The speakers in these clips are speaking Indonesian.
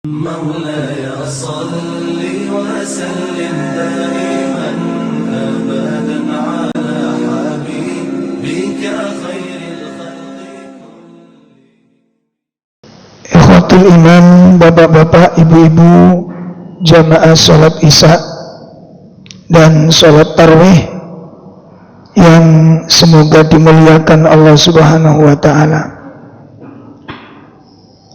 مولاي صل وسلم دائما أبدا على حبيبك خير الخلق. Ikhwatul iman, bapak-bapak, ibu-ibu, jamaah sholat isya dan sholat tarawih yang semoga dimuliakan Allah Subhanahu wa ta'ala.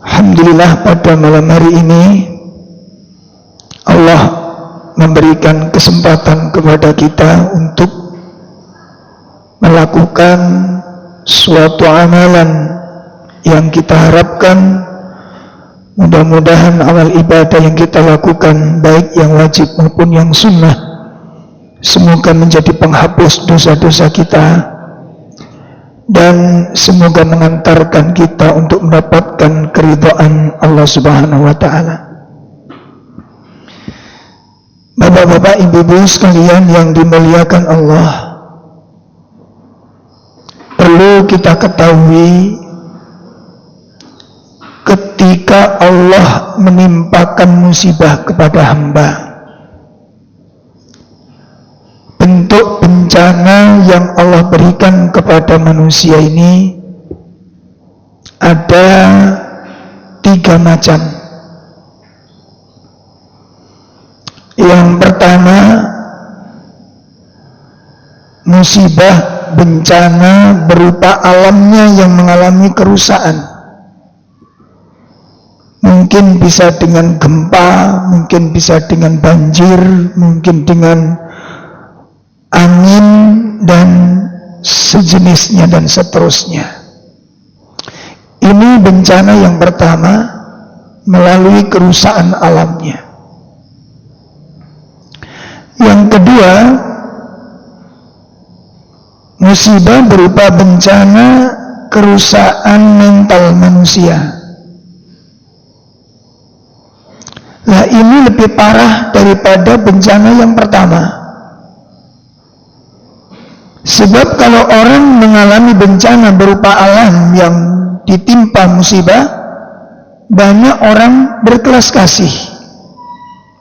Alhamdulillah, pada malam hari ini Allah memberikan kesempatan kepada kita untuk melakukan suatu amalan yang kita harapkan mudah-mudahan amal ibadah yang kita lakukan, baik yang wajib maupun yang sunnah, semoga menjadi penghapus dosa-dosa kita dan semoga mengantarkan kita untuk mendapatkan keridhaan Allah Subhanahu wa ta'ala. Bapak-bapak, ibu-ibu sekalian yang dimuliakan Allah, perlu kita ketahui, ketika Allah menimpakan musibah kepada hamba, bentuk bencana yang Allah berikan kepada manusia ini ada 3 macam. Yang pertama, musibah bencana berupa alamnya yang mengalami kerusakan. Mungkin bisa dengan gempa, mungkin bisa dengan banjir, mungkin dengan angin dan sejenisnya dan seterusnya. Ini bencana yang pertama melalui kerusakan alamnya. Yang kedua, musibah berupa bencana kerusakan mental manusia. Nah, ini lebih parah daripada bencana yang pertama. Sebab kalau orang mengalami bencana berupa alam yang ditimpa musibah, banyak orang berkelas kasih,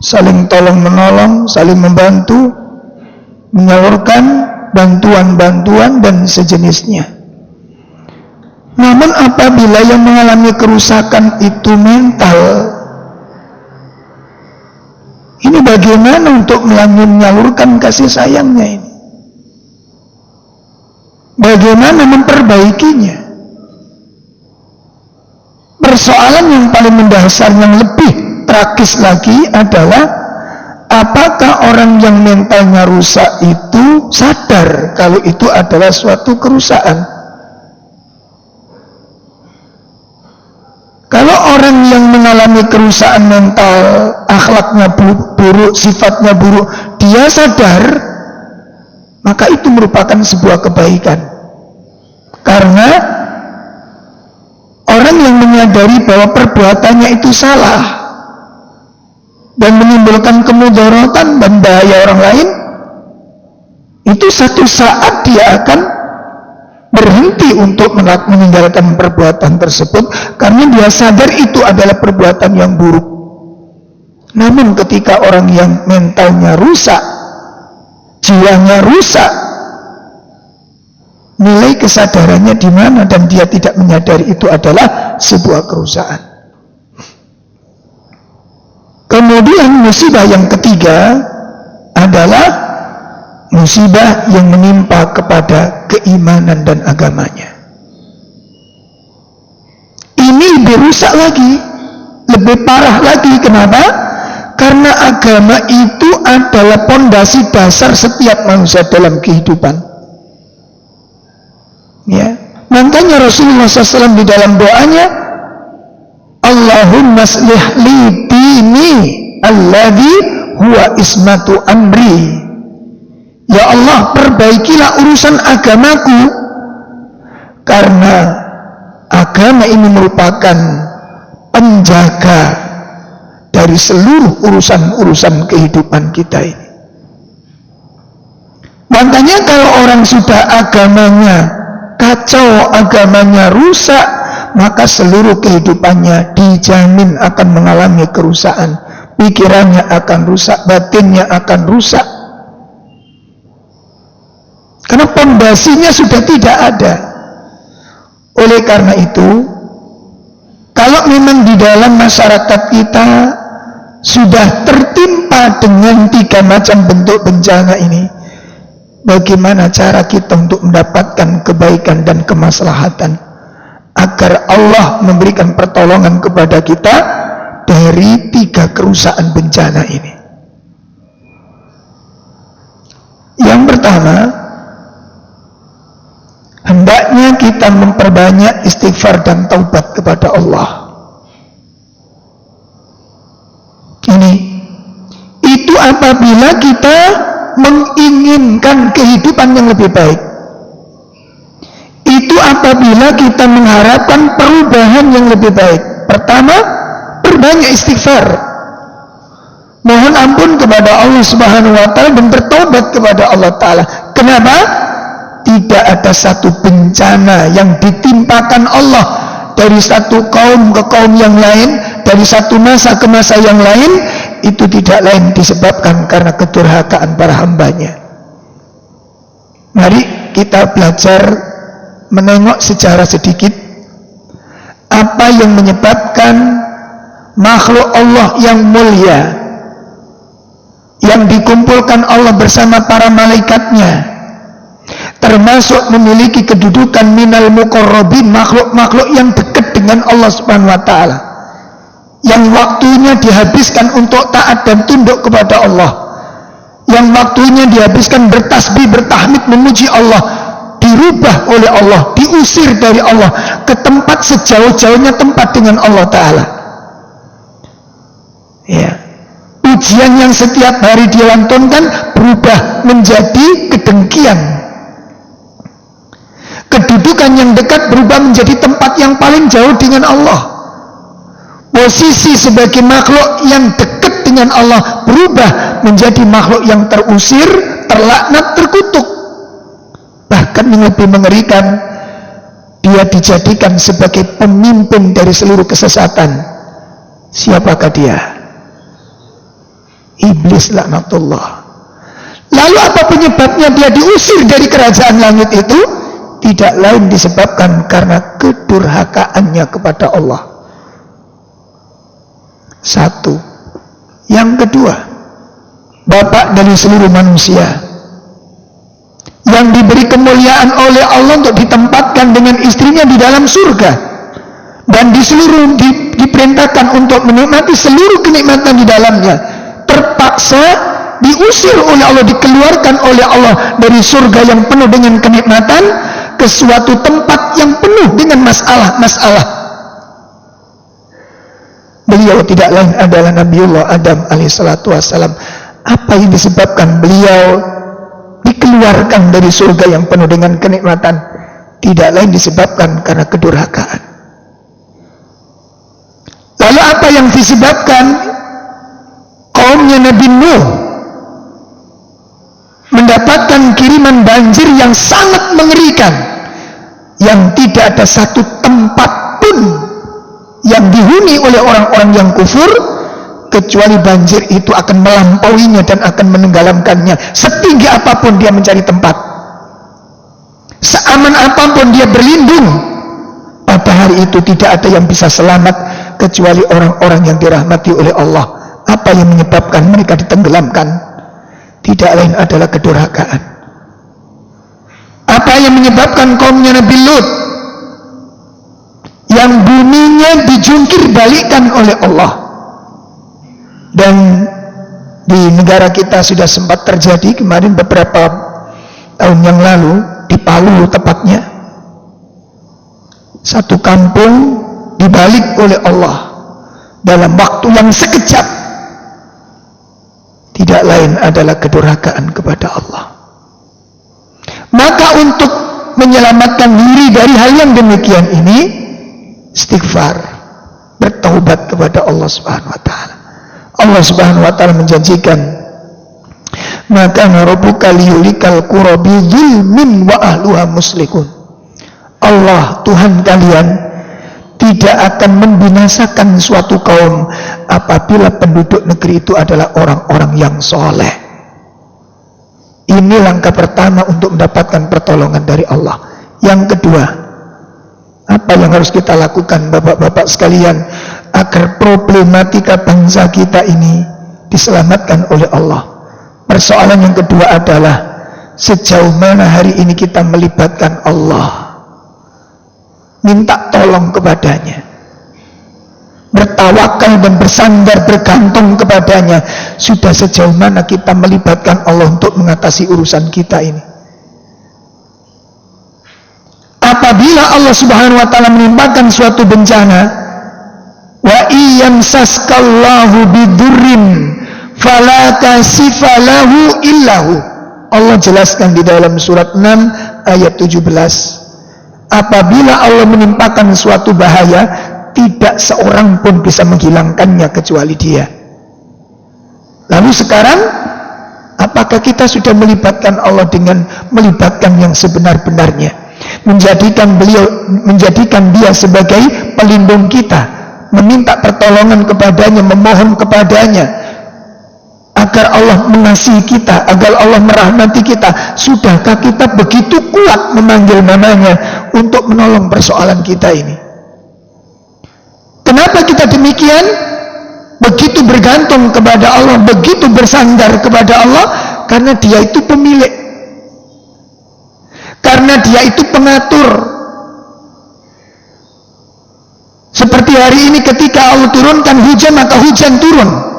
saling tolong menolong, saling membantu, menyalurkan bantuan-bantuan dan sejenisnya. Namun apabila yang mengalami kerusakan itu mental, ini bagaimana untuk menyalurkan kasih sayangnya ini? Bagaimana memperbaikinya? Persoalan yang paling mendasar, yang lebih tragis lagi adalah apakah orang yang mentalnya rusak itu sadar kalau itu adalah suatu kerusakan? Kalau orang yang mengalami kerusakan mental, akhlaknya buruk, sifatnya buruk, dia sadar, maka itu merupakan sebuah kebaikan. Karena orang yang menyadari bahwa perbuatannya itu salah dan menimbulkan kemudaratan dan bahaya orang lain, itu satu saat dia akan berhenti untuk meninggalkan perbuatan tersebut karena dia sadar itu adalah perbuatan yang buruk. Namun ketika orang yang mentalnya rusak, jiwanya rusak, nilai kesadarannya di mana dan dia tidak menyadari itu adalah sebuah kerusakan. Kemudian musibah yang ketiga adalah musibah yang menimpa kepada keimanan dan agamanya. Ini lebih rusak lagi, lebih parah lagi. Kenapa? Karena agama itu adalah pondasi dasar setiap manusia dalam kehidupan. Ya, makanya Rasulullah SAW di dalam doanya, Allahumma aslih li dini alladhi huwa ismatu amri. Ya Allah, perbaikilah urusan agamaku, karena agama ini merupakan penjaga dari seluruh urusan-urusan kehidupan kita ini. Makanya kalau orang sudah agamanya kacau, agamanya rusak, maka seluruh kehidupannya dijamin akan mengalami kerusakan. Pikirannya akan rusak, batinnya akan rusak. Karena pondasinya sudah tidak ada. Oleh karena itu, kalau memang di dalam masyarakat kita sudah tertimpa dengan 3 macam bentuk bencana ini, bagaimana cara kita untuk mendapatkan kebaikan dan kemaslahatan agar Allah memberikan pertolongan kepada kita dari 3 kerusakan bencana ini? Yang pertama, hendaknya kita memperbanyak istighfar dan taubat kepada Allah. Itu apabila kita menginginkan kehidupan yang lebih baik. Itu apabila kita mengharapkan perubahan yang lebih baik. Pertama, perbanyak istighfar. Mohon ampun kepada Allah Subhanahu wa taala dan bertobat kepada Allah taala. Kenapa? Tidak ada satu bencana yang ditimpakan Allah dari satu kaum ke kaum yang lain, dari satu masa ke masa yang lain, itu tidak lain disebabkan karena kedurhakaan para hambanya. Mari kita belajar menengok secara sedikit apa yang menyebabkan makhluk Allah yang mulia, yang dikumpulkan Allah bersama para malaikatnya, termasuk memiliki kedudukan minal muqarrabin, makhluk-makhluk yang dekat dengan Allah Subhanahu wa taala, yang waktunya dihabiskan untuk taat dan tunduk kepada Allah, yang waktunya dihabiskan bertasbih, bertahmid, memuji Allah, dirubah oleh Allah, diusir dari Allah ke tempat sejauh-jauhnya tempat dengan Allah taala. Ya, ujian yang setiap hari dilantunkan berubah menjadi kedengkian. Kedudukan yang dekat berubah menjadi tempat yang paling jauh dengan Allah. Posisi sebagai makhluk yang dekat dengan Allah berubah menjadi makhluk yang terusir, terlaknat, terkutuk. Bahkan yang lebih mengerikan, dia dijadikan sebagai pemimpin dari seluruh kesesatan. Siapakah dia? Iblis laknatullah. Lalu apa penyebabnya dia diusir dari kerajaan langit itu? Tidak lain disebabkan karena kedurhakaannya kepada Allah. Satu. Yang kedua, bapak dari seluruh manusia yang diberi kemuliaan oleh Allah untuk ditempatkan dengan istrinya di dalam surga, dan diperintahkan untuk menikmati seluruh kenikmatan di dalamnya, terpaksa diusir oleh Allah, dikeluarkan oleh Allah dari surga yang penuh dengan kenikmatan ke suatu tempat yang penuh dengan masalah-masalah. Beliau tidak lain adalah Nabiullah Adam alaihissalatu wassalam. Apa yang disebabkan beliau dikeluarkan dari surga yang penuh dengan kenikmatan? Tidak lain disebabkan karena kedurhakaan. Lalu apa yang disebabkan kaumnya Nabi Nuh mendapatkan kiriman banjir yang sangat mengerikan, yang tidak ada satu tempat pun yang dihuni oleh orang-orang yang kufur, kecuali banjir itu akan melampauinya dan akan menenggelamkannya. Setinggi apapun dia mencari tempat, seaman apapun dia berlindung, pada hari itu tidak ada yang bisa selamat kecuali orang-orang yang dirahmati oleh Allah. Apa yang menyebabkan mereka ditenggelamkan? Tidak lain adalah kedurhakaan. Apa yang menyebabkan kaumnya Nabi Lut yang buminya dijungkir balikan oleh Allah? Dan di negara kita sudah sempat terjadi kemarin beberapa tahun yang lalu, di Palu tepatnya, satu kampung dibalik oleh Allah dalam waktu yang sekejap. Tidak lain adalah kedurhakaan kepada Allah. Maka untuk menyelamatkan diri dari hal yang demikian ini, istighfar, bertaubat kepada Allah Subhanahu wa taala. Allah Subhanahu wa taala menjanjikan, maka rabbuka liyulikal qura bidzulmin wa ahluha muslihun. Allah Tuhan kalian tidak akan membinasakan suatu kaum apabila penduduk negeri itu adalah orang-orang yang soleh. Ini langkah pertama untuk mendapatkan pertolongan dari Allah. Yang kedua, apa yang harus kita lakukan bapak-bapak sekalian agar problematika bangsa kita ini diselamatkan oleh Allah? Persoalan yang kedua adalah sejauh mana hari ini kita melibatkan Allah, minta tolong kepadanya, bertawakal dan bersandar bergantung kepadanya. Sudah sejauh mana kita melibatkan Allah untuk mengatasi urusan kita ini? Apabila Allah Subhanahu wa taala menimpakan suatu bencana, wa iyamsaskallahu bidurrin fala kashifa lahu illahu. Allah jelaskan di dalam surat 6 ayat 17. Apabila Allah menimpakan suatu bahaya, tidak seorang pun bisa menghilangkannya kecuali Dia. Lalu sekarang, apakah kita sudah melibatkan Allah dengan melibatkan yang sebenar-benarnya, menjadikan Dia sebagai pelindung kita, meminta pertolongan kepadanya, memohon kepadanya agar Allah mengasihi kita, agar Allah merahmati kita? Sudahkah kita begitu kuat memanggil namanya untuk menolong persoalan kita ini? Kenapa kita demikian? Begitu bergantung kepada Allah, begitu bersandar kepada Allah, karena Dia itu pemilik, karena Dia itu pengatur. Seperti hari ini ketika Allah turunkan hujan, maka hujan turun.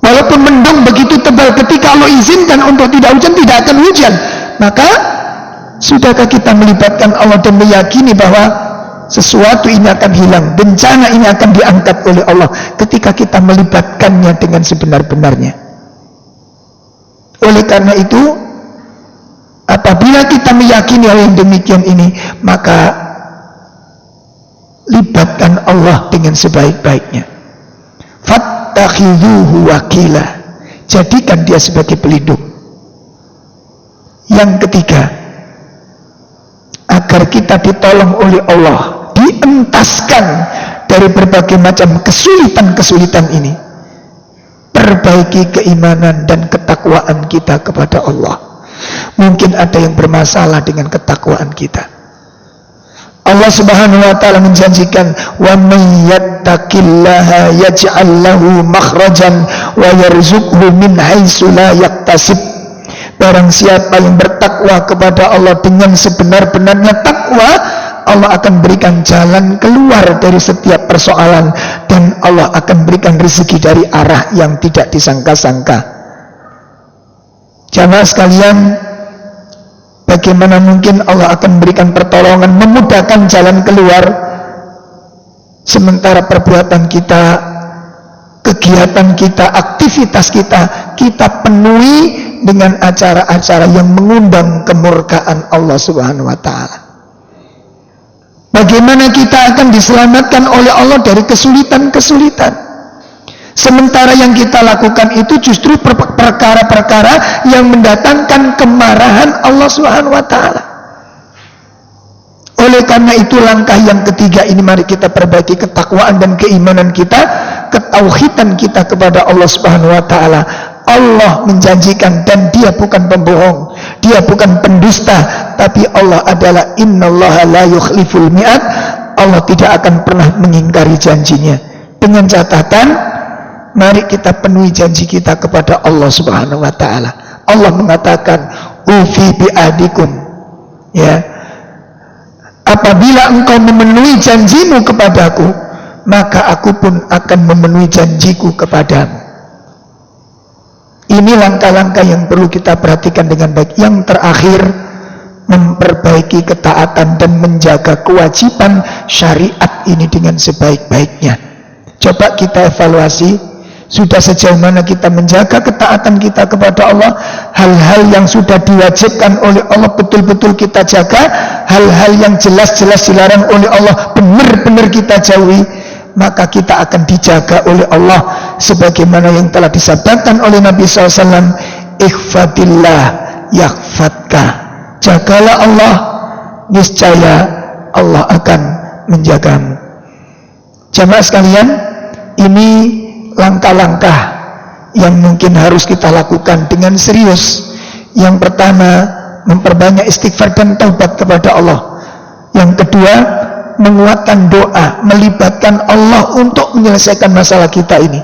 Walaupun mendung begitu tebal, ketika Allah izinkan untuk tidak hujan, tidak akan hujan. Maka sudahkah kita melibatkan Allah dan meyakini bahwa sesuatu ini akan hilang, bencana ini akan diangkat oleh Allah ketika kita melibatkannya dengan sebenar-benarnya? Oleh karena itu, apabila kita meyakini hal yang demikian ini, maka libatkan Allah dengan sebaik-baiknya. Fattakhidhuhu wakila, jadikan Dia sebagai pelindung. Yang ketiga, agar kita ditolong oleh Allah, dientaskan dari berbagai macam kesulitan-kesulitan ini, perbaiki keimanan dan ketakwaan kita kepada Allah. Mungkin ada yang bermasalah dengan ketakwaan kita. Allah Subhanahu wa taala menjanjikan, wa may yattaqillaha yaj'al lahu makhrajan wa yarzuqhu min haitsu la yahtasib. Barang siapa yang bertakwa kepada Allah dengan sebenar-benarnya takwa, Allah akan berikan jalan keluar dari setiap persoalan, dan Allah akan berikan rezeki dari arah yang tidak disangka-sangka. Jamaah sekalian, bagaimana mungkin Allah akan berikan pertolongan, memudahkan jalan keluar, sementara perbuatan kita, kegiatan kita, aktivitas kita penuhi dengan acara-acara yang mengundang kemurkaan Allah Subhanahu wa taala. Bagaimana kita akan diselamatkan oleh Allah dari kesulitan-kesulitan, sementara yang kita lakukan itu justru perkara-perkara yang mendatangkan kemarahan Allah Subhanahu wa taala. Oleh karena itu, langkah yang ketiga ini, mari kita perbaiki ketakwaan dan keimanan kita, ketauhidan kita kepada Allah Subhanahu wa taala. Allah menjanjikan, dan Dia bukan pembohong, Dia bukan pendusta, tapi Allah adalah innallaha la yukhliful mi'ad. Allah tidak akan pernah mengingkari janjinya. Dengan catatan, mari kita penuhi janji kita kepada Allah Subhanahu wa taala. Allah mengatakan, ufi bi'adikum, ya, apabila engkau memenuhi janjimu kepadaku, maka aku pun akan memenuhi janjiku kepadamu. Ini langkah-langkah yang perlu kita perhatikan dengan baik. Yang terakhir, memperbaiki ketaatan dan menjaga kewajiban syariat ini dengan sebaik-baiknya. Coba kita evaluasi, sudah sejauh mana kita menjaga ketaatan kita kepada Allah. Hal-hal yang sudah diwajibkan oleh Allah betul-betul kita jaga, hal-hal yang jelas-jelas dilarang oleh Allah benar-benar kita jauhi, maka kita akan dijaga oleh Allah sebagaimana yang telah disabdakan oleh Nabi SAW, ikhfatillah yakhfatka, jagalah Allah, niscaya Allah akan menjagamu. Jamaah sekalian, ini langkah-langkah yang mungkin harus kita lakukan dengan serius. Yang pertama, memperbanyak istighfar dan taubat kepada Allah. Yang kedua, menguatkan doa, melibatkan Allah untuk menyelesaikan masalah kita ini.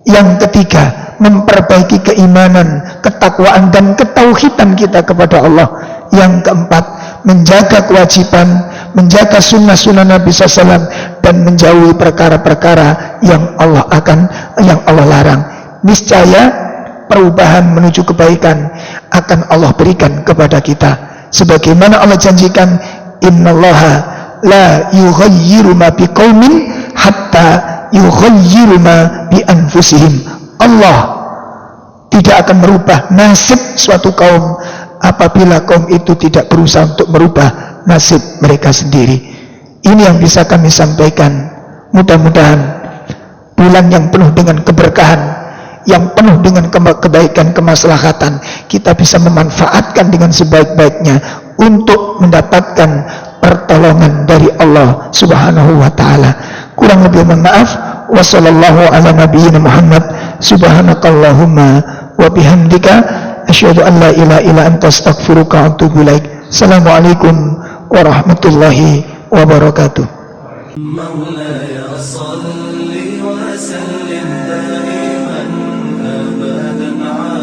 Yang ketiga, memperbaiki keimanan, ketakwaan dan ketauhidan kita kepada Allah. Yang keempat, menjaga kewajiban, menjaga sunnah-sunnah Nabi SAW, dan menjauhi perkara-perkara yang Allah larang. Niscaya perubahan menuju kebaikan akan Allah berikan kepada kita. Sebagaimana Allah janjikan, innallaha la yughayyiru ma biqaumin hatta yughayyiru ma bi anfusihim. Allah tidak akan merubah nasib suatu kaum apabila kaum itu tidak berusaha untuk merubah nasib mereka sendiri. Ini yang bisa kami sampaikan. Mudah-mudahan bulan yang penuh dengan keberkahan, yang penuh dengan kebaikan, kemaslahatan, kita bisa memanfaatkan dengan sebaik-baiknya untuk mendapatkan pertolongan dari Allah Subhanahu wa ta'ala. Kurang lebih mohon maaf. Wa sallallahu ala nabiyyina Muhammad. Subhanakallahumma wa bihamdika asyhadu an la ilaha illa anta astaghfiruka wa atubu ilaik. Assalamualaikum warahmatullahi wabarakatuh. مولاي صل وسلم دائما أبدا